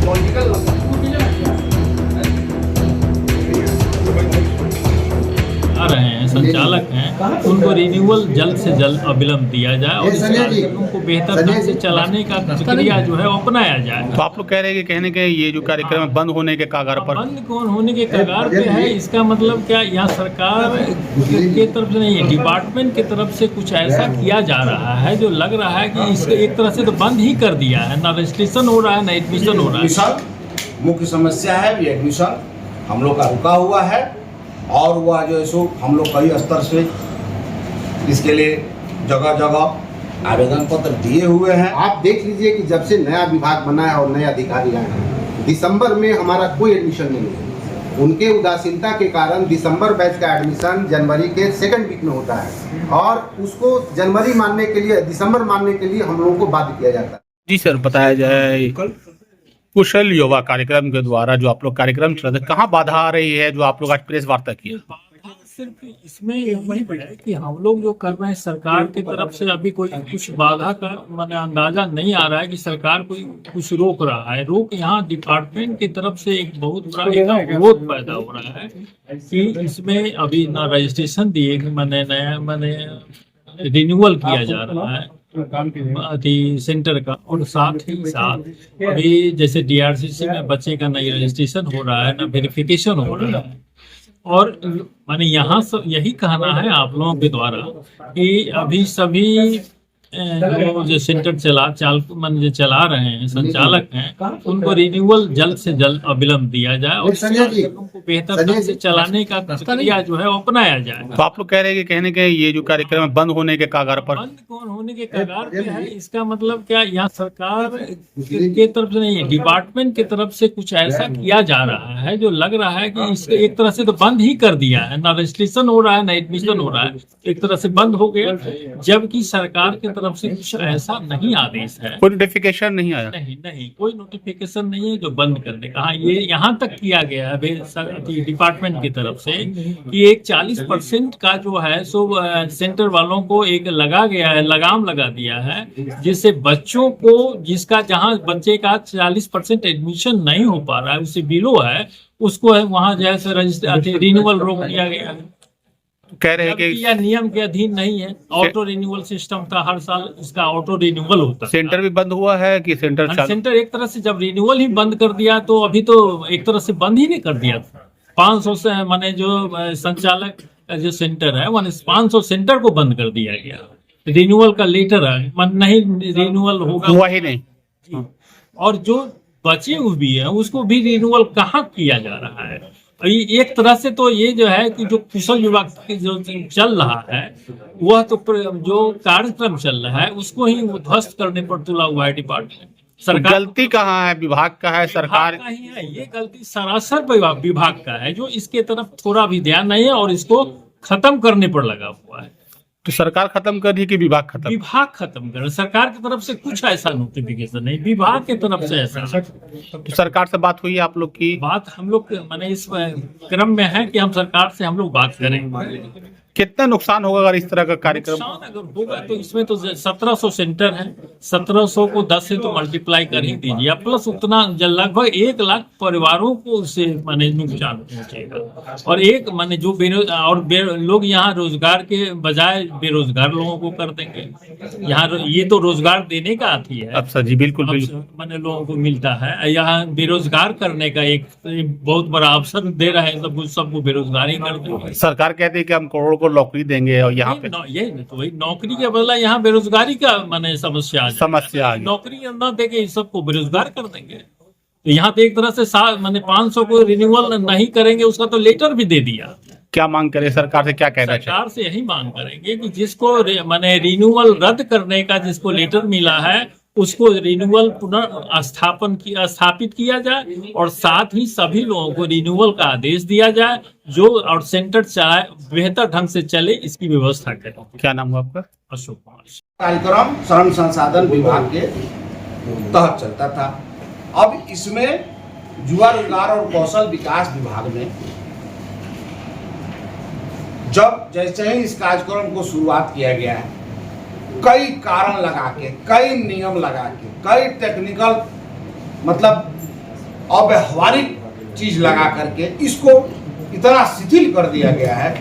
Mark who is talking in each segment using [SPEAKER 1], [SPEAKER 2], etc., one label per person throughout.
[SPEAKER 1] Logical
[SPEAKER 2] आ रहे हैं संचालक हैं, उनको रिन्यूअल जल्द से जल्द अविलंब दिया जाए और इस कार्यक्रम को बेहतर ढंग से चलाने का प्रक्रिया जो है वो अपनाया जाए।
[SPEAKER 3] तो आप लोग कह रहे हैं कि कहने के ये जो कार्यक्रम है बंद होने के कगार पर,
[SPEAKER 2] बंद कौन होने के कगार पे है, इसका मतलब क्या यहाँ सरकार के तरफ से नहीं, डिपार्टमेंट की तरफ से कुछ ऐसा किया जा रहा है जो लग रहा है कि इसको एक तरह से तो बंद ही कर दिया है, ना रजिस्ट्रेशन हो रहा है ना एडमिशन हो रहा है।
[SPEAKER 1] मुख्य समस्या है ये एडमिशन हम लोग का रुका हुआ है और वह जो है सो हम लोग कई स्तर से इसके लिए जगह जगह आवेदन पत्र दिए हुए हैं।
[SPEAKER 4] आप देख लीजिए कि जब से नया विभाग बना है और नए अधिकारी आए हैं, दिसंबर में हमारा कोई एडमिशन नहीं है। उनके उदासीनता के कारण दिसंबर बैच का एडमिशन जनवरी के सेकंड वीक में होता है और उसको जनवरी मानने के लिए, दिसंबर मानने के लिए हम लोगों को बाध्य किया जाता है।
[SPEAKER 3] जी सर, बताया जाए कुशल युवा कार्यक्रम के द्वारा जो आप लोग कार्यक्रम चल रहे, कहाँ बाधा आ रही है जो आप लोग आज प्रेस वार्ता की?
[SPEAKER 2] सिर्फ इसमें वही है कि हम लोग जो कर रहे हैं सरकार की तरफ से अभी कोई कुछ बाधा का मैंने अंदाजा नहीं आ रहा है कि सरकार कोई कुछ रोक रहा है। रोक यहाँ डिपार्टमेंट की तरफ से एक बहुत बड़ा विरोध पैदा हो रहा है कि इसमें अभी ना रजिस्ट्रेशन दिए, मैंने रिन्यूअल किया जा रहा है सेंटर का, और साथ ही साथ अभी जैसे डीआरसीसी में बच्चे का नई रजिस्ट्रेशन हो रहा है, ना वेरिफिकेशन हो रहा है। और माने यहाँ सब यही कहना है आप लोगों के द्वारा कि अभी सभी जो सेंटर चला रहे हैं संचालक हैं, उनको रिन्यूअल जल्द से जल्द अविलंब दिया जाए और इस कार्यक्रम को बेहतर ढंग से चलाने का प्रक्रिया जो है वो अपनाया जाए।
[SPEAKER 3] तो आप लोग कह रहे हैं कि कहने के ये जो कार्यक्रम है बंद होने के कगार पर,
[SPEAKER 2] बंद कौन होने के कगार पे है, इसका मतलब क्या यहाँ सरकार के तरफ से नहीं, डिपार्टमेंट की तरफ से कुछ ऐसा किया जा रहा है जो लग रहा है कि इसको एक तरह से तो बंद ही कर दिया है, ना रजिस्ट्रेशन हो रहा है ना एडमिशन हो रहा है, एक तरह से बंद हो गया। जबकि सरकार के तरफ से कुछ ऐसा नहीं आदेश है,
[SPEAKER 3] कोई नोटिफिकेशन नहीं आया।
[SPEAKER 2] नहीं कोई नोटिफिकेशन नहीं है जो बंद करने का। हाँ, ये यहाँ तक किया गया है डिपार्टमेंट की तरफ से कि एक 40% का जो है सो सेंटर वालों को एक लगा गया है, लगाम लगा दिया है, जिससे बच्चों को जिसका जहाँ बच्चे का 40% एडमिशन नहीं हो पा रहा है, उससे बिलो है, उसको है वहाँ जैसे रिन्यूअल रोक दिया गया है।
[SPEAKER 3] कह रहे हैं कि
[SPEAKER 2] यह नियम के अधीन नहीं है, ऑटो रिन्यूअल सिस्टम था, हर साल इसका ऑटो रिन्यूअल होता है।
[SPEAKER 3] सेंटर भी बंद हुआ है कि
[SPEAKER 2] सेंटर एक तरह से जब रिन्यूअल ही बंद कर दिया तो अभी तो एक तरह से बंद ही नहीं कर दिया था। 500 से माने जो संचालक जो सेंटर है 500 सेंटर को बंद कर दिया गया। रिन्यूअल का लेटर है, नहीं रिन्यूअल होगा
[SPEAKER 3] हुआ ही नहीं,
[SPEAKER 2] और जो बचे हुए भी है उसको भी रिन्यूअल कहाँ किया जा रहा है। एक तरह से तो ये जो है कि जो कुशल विभाग जो चल रहा है वह तो जो कार्यक्रम चल रहा है उसको ही ध्वस्त करने पर तुला हुआ है डिपार्टमेंट।
[SPEAKER 3] सरकार गलती कहाँ है, विभाग का है, सरकार
[SPEAKER 2] का ही है? ये गलती सरासर विभाग का है जो इसके तरफ थोड़ा भी ध्यान नहीं है और इसको खत्म करने पर लगा हुआ है।
[SPEAKER 3] तो सरकार खत्म कर रही कि विभाग खत्म?
[SPEAKER 2] विभाग खत्म कर, सरकार की तरफ से कुछ ऐसा नोटिफिकेशन नहीं, विभाग की तरफ से ऐसा।
[SPEAKER 3] तो सरकार से बात हुई आप लोग की?
[SPEAKER 2] बात हम लोग माने इस क्रम में है कि हम सरकार से हम लोग बात करेंगे।
[SPEAKER 3] कितना नुकसान होगा अगर इस तरह का कार्यक्रम
[SPEAKER 2] अगर होगा तो इसमें तो 1700 सेंटर है, 1700 को 10 से तो मल्टीप्लाई कर ही दीजिए, प्लस उतना लगभग 1 लाख परिवारों को उससे माने नुकसान पहुंचेगा। और एक माने जो लोग यहाँ रोजगार के बजाय बेरोजगार लोगों को कर देंगे। यहाँ ये तो रोजगार देने का आती है।
[SPEAKER 3] अच्छा जी, बिल्कुल
[SPEAKER 2] माने लोगों को मिलता है, यहाँ बेरोजगार करने का एक बहुत बड़ा अवसर दे रहा है, सबको बेरोजगारी कर देंगे।
[SPEAKER 3] सरकार कहती है कि हम करोड़ों को नौकरी देंगे और यहाँ पे
[SPEAKER 2] यही तो वही नौकरी के बदला यहाँ बेरोजगारी का माने समस्या आ नौकरी न देके सबको बेरोजगार कर देंगे। तो यहाँ पे एक तरह से माने 500 को रिन्यूअल नहीं करेंगे, उसका तो लेटर भी दे दिया।
[SPEAKER 3] क्या मांग करें सरकार से, क्या कहना है?
[SPEAKER 2] सरकार से यही मांग करेंगे कि जिसको माने रिन्यूअल रद्द करने का जिसको लेटर मिला है उसको रिन्यूअल स्थापित किया जाए और साथ ही सभी लोगों को रिन्यूअल का आदेश दिया जाए जो और सेंटर चाहे बेहतर ढंग से चले इसकी व्यवस्था करें।
[SPEAKER 3] क्या नाम हुआ आपका?
[SPEAKER 2] अशोक कुमार।
[SPEAKER 1] कार्यक्रम श्रम संसाधन विभाग के तहत चलता था। अब इसमें युवा रोजगार और कौशल विकास विभाग में जब जैसे ही इस कार्यक्रम को शुरुआत किया गया है, कई कारण लगा के, कई नियम लगा के, कई टेक्निकल मतलब अव्यवहारिक चीज लगा करके इसको इतना शिथिल कर दिया गया है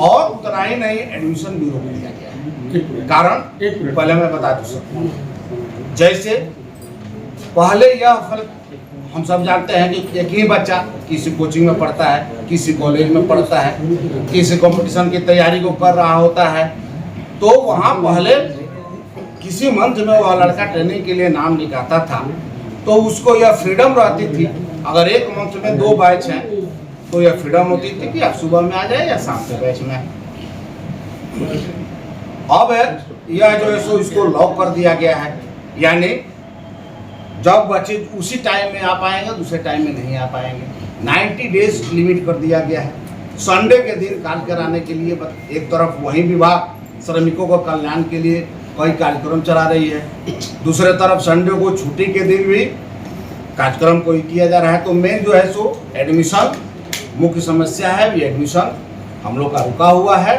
[SPEAKER 1] और उतना ही नहीं एडमिशन भी रोक दिया गया है। कारण पहले मैं बता दूं, जैसे पहले यह फर्क हम सब जानते हैं कि एक ही बच्चा किसी कोचिंग में पढ़ता है, किसी कॉलेज में पढ़ता है, किसी कंपटीशन की तैयारी को कर रहा होता है, तो वहाँ पहले किसी मंच में वह लड़का ट्रेनिंग के लिए नाम लिखाता था तो उसको यह फ्रीडम रहती थी। अगर एक मंच में 2 बैच हैं तो यह फ्रीडम होती थी कि आप सुबह में आ जाए या शाम के बैच में। अब यह जो है सो इसको लॉक कर दिया गया है, यानी जब बच्चे उसी टाइम में आ पाएंगे दूसरे टाइम में नहीं आ पाएंगे। 90 डेज लिमिट कर दिया गया है। संडे के दिन कार्य कराने के लिए एक तरफ वही विभाग श्रमिकों को कल्याण के लिए कई कार्यक्रम चला रही है, दूसरे तरफ संडे को छुट्टी के दिन भी कार्यक्रम कोई किया जा रहा है। तो मेन जो है सो एडमिशन मुख्य समस्या है। ये एडमिशन हम लोग का रुका हुआ है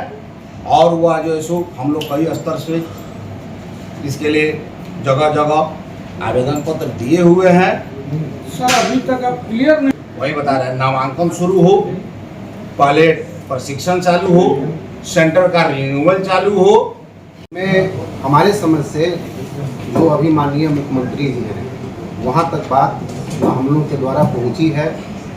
[SPEAKER 1] और वह जो है सो हम लोग कई स्तर से इसके लिए जगह जगह आवेदन पत्र दिए हुए हैं।
[SPEAKER 5] सर अभी तक आप क्लियर नहीं,
[SPEAKER 1] वही बता रहे हैं, नामांकन शुरू हो, पहले प्रशिक्षण चालू हो, सेंटर का रिन्यूअल चालू हो।
[SPEAKER 4] में हमारे समझ से जो अभी माननीय मुख्यमंत्री जी हैं वहाँ तक बात न हम लोग के द्वारा पहुँची है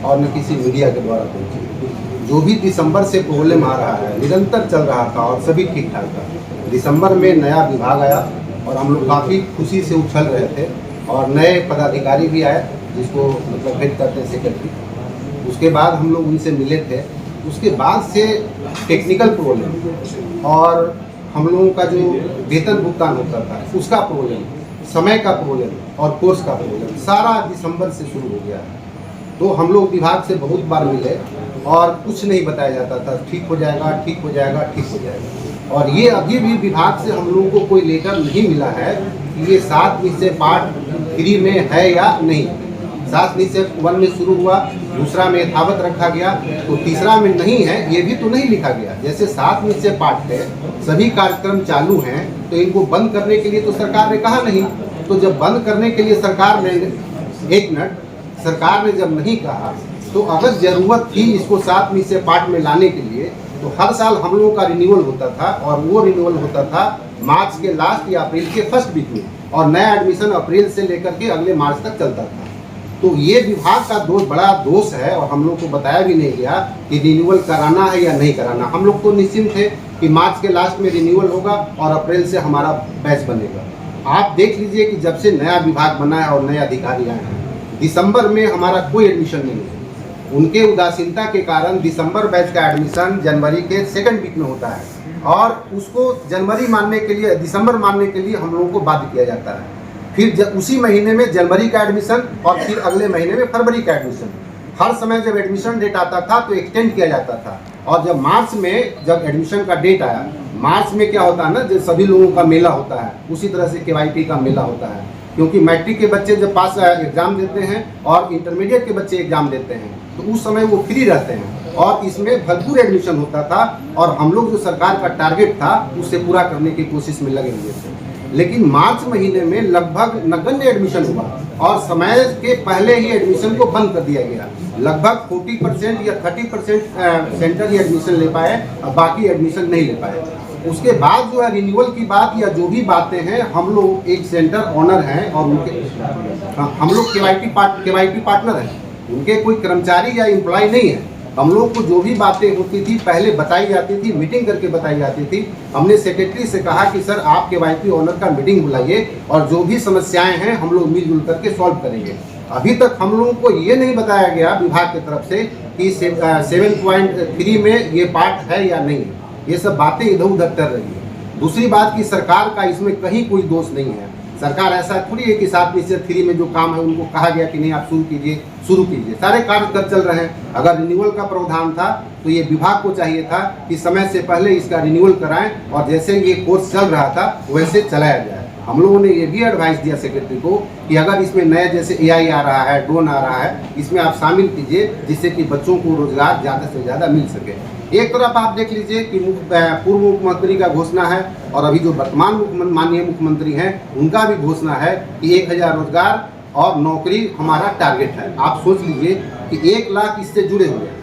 [SPEAKER 4] और न किसी मीडिया के द्वारा पहुँची है। जो भी दिसंबर से प्रॉब्लम आ रहा है निरंतर चल रहा था और सभी ठीक ठाक था। दिसंबर में नया विभाग आया और हम लोग काफ़ी खुशी से उछल रहे थे और नए पदाधिकारी भी आए जिसको मतलब हेड करते हैं सेक्रेटरी। उसके बाद हम लोग उनसे मिले थे। उसके बाद से टेक्निकल प्रॉब्लम और हम लोगों का जो वेतन भुगतान होता था उसका प्रॉब्लम, समय का प्रॉब्लम और कोर्स का प्रॉब्लम सारा दिसंबर से शुरू हो गया है। तो हम लोग विभाग से बहुत बार मिले और कुछ नहीं बताया जाता था, ठीक हो जाएगा, ठीक हो जाएगा, ठीक हो जाएगा। और ये अभी भी विभाग से हम लोगों को कोई लेटर नहीं मिला है कि ये 7 निश्चय पाठ फ्री में है या नहीं। 7 निश्चय 1 में शुरू हुआ, दूसरा में यथावत रखा गया, तो तीसरा में नहीं है ये भी तो नहीं लिखा गया। जैसे 7 निश्चय पाठ है, सभी कार्यक्रम चालू हैं, तो इनको बंद करने के लिए तो सरकार ने कहा नहीं। तो जब बंद करने के लिए सरकार ने सरकार ने जब नहीं कहा तो अगर ज़रूरत थी इसको 7 निश्चय पाठ में लाने के लिए तो हर साल हम लोगों का रिन्यूअल होता था और वो रिन्यूअल होता था मार्च के लास्ट या अप्रैल के फर्स्ट वीक में और नया एडमिशन अप्रैल से लेकर के अगले मार्च तक चलता था। तो ये विभाग का बड़ा दोष है और हम लोग को बताया भी नहीं गया कि रिन्यूअल कराना है या नहीं कराना। हम लोग तो निश्चिंत थे कि मार्च के लास्ट में रिन्यूअल होगा और अप्रैल से हमारा बैच बनेगा। आप देख लीजिए कि जब से नया विभाग बना है और नए अधिकारी आए हैं, दिसंबर में हमारा कोई एडमिशन नहीं है। उनके उदासीनता के कारण दिसंबर बैच का एडमिशन जनवरी के सेकंड वीक में होता है और उसको जनवरी मानने के लिए, दिसंबर मानने के लिए हम लोगों को बाध्य किया जाता है। फिर उसी महीने में जनवरी का एडमिशन और फिर अगले महीने में फरवरी का एडमिशन। हर समय जब एडमिशन डेट आता था तो एक्सटेंड किया जाता था और जब मार्च में जब एडमिशन का डेट आया, मार्च में क्या होता है ना, जब सभी लोगों का मेला होता है उसी तरह से KYP का मेला होता है, क्योंकि मैट्रिक के बच्चे जब पास एग्जाम देते हैं और इंटरमीडिएट के बच्चे एग्जाम देते हैं तो उस समय वो फ्री रहते हैं और इसमें भरपूर एडमिशन होता था और हम लोग जो सरकार का टारगेट था उससे पूरा करने की कोशिश में लगे हुए थे। लेकिन मार्च महीने में लगभग नगण्य एडमिशन हुआ और समय के पहले ही एडमिशन को बंद कर दिया गया। लगभग 40% या 30% सेंटर ही एडमिशन ले पाए और बाकी एडमिशन नहीं ले पाए। उसके बाद जो है रिन्यूअल की बात या जो भी बातें हैं, हम लोग एक सेंटर ऑनर हैं और उनके हम लोग KYP पार्टनर हैं, उनके कोई कर्मचारी या एम्प्लॉय नहीं है। हम लोग को जो भी बातें होती थी पहले बताई जाती थी, मीटिंग करके बताई जाती थी। हमने सेक्रेटरी से कहा कि सर आप KYP ऑनर का मीटिंग बुलाइए और जो भी समस्याएं हैं हम लोग मिलजुल करके सॉल्व करेंगे। अभी तक हम लोगों को ये नहीं बताया गया विभाग की तरफ से कि 7.3 में ये पार्ट है या नहीं है। ये सब बातें इधर उधर कर रही है। दूसरी बात कि सरकार का इसमें कहीं कोई दोष नहीं है। सरकार ऐसा थोड़ी है कि 7 निश्चय 3 में जो काम है उनको कहा गया कि नहीं आप शुरू कीजिए। सारे कार्य कर चल रहे हैं। अगर रिन्यूअल का प्रावधान था तो ये विभाग को चाहिए था कि समय से पहले इसका रिन्यूअल कराएं और जैसे ये कोर्स चल रहा था वैसे चलाया जाए। हम लोगों ने ये भी एडवाइस दिया सेक्रेटरी को कि अगर इसमें नए जैसे AI आ रहा है, ड्रोन आ रहा है, इसमें आप शामिल कीजिए जिससे कि बच्चों को रोजगार ज़्यादा से ज़्यादा मिल सके। एक तरफ आप देख लीजिए कि पूर्व मुख्यमंत्री का घोषणा है और अभी जो वर्तमान माननीय मुख्यमंत्री हैं उनका भी घोषणा है कि 1000 रोजगार और नौकरी हमारा टारगेट है। आप सोच लीजिए कि 1 लाख इससे जुड़े हुए हैं।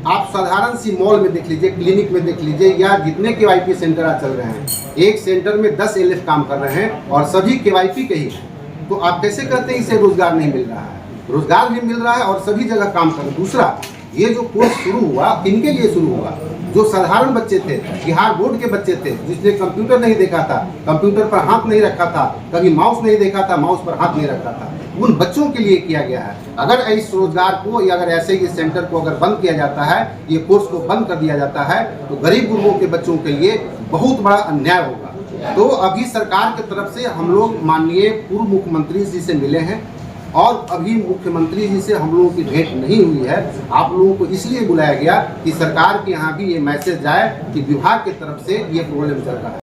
[SPEAKER 4] आप साधारण सी मॉल में देख लीजिए, क्लिनिक में देख लीजिए, या जितने KYP सेंटर आज चल रहे हैं, एक सेंटर में 10 LF काम कर रहे हैं और सभी KYP के ही हैं। तो आप कैसे कहते हैं इसे रोजगार नहीं मिल रहा है? रोजगार भी मिल रहा है और सभी जगह काम कर रहे हैं। दूसरा, ये जो कोर्स शुरू हुआ किनके लिए शुरू हुआ? जो साधारण बच्चे थे, बिहार बोर्ड के बच्चे थे, जिसने कंप्यूटर नहीं देखा था, कंप्यूटर पर हाथ नहीं रखा था, कभी माउस नहीं देखा था, माउस पर हाथ नहीं रखा था, उन बच्चों के लिए किया गया है। अगर इस रोजगार को या अगर ऐसे ही सेंटर को अगर बंद किया जाता है, ये कोर्स को बंद कर दिया जाता है, तो गरीब गुरबों के बच्चों के लिए बहुत बड़ा अन्याय होगा। तो अभी सरकार की तरफ से हम लोग माननीय पूर्व मुख्यमंत्री जी से मिले हैं और अभी मुख्यमंत्री जी से हम लोगों की भेंट नहीं हुई है। आप लोगों को इसलिए बुलाया गया कि सरकार के यहाँ भी ये मैसेज जाए कि विभाग की तरफ से ये प्रॉब्लम चल रहा है।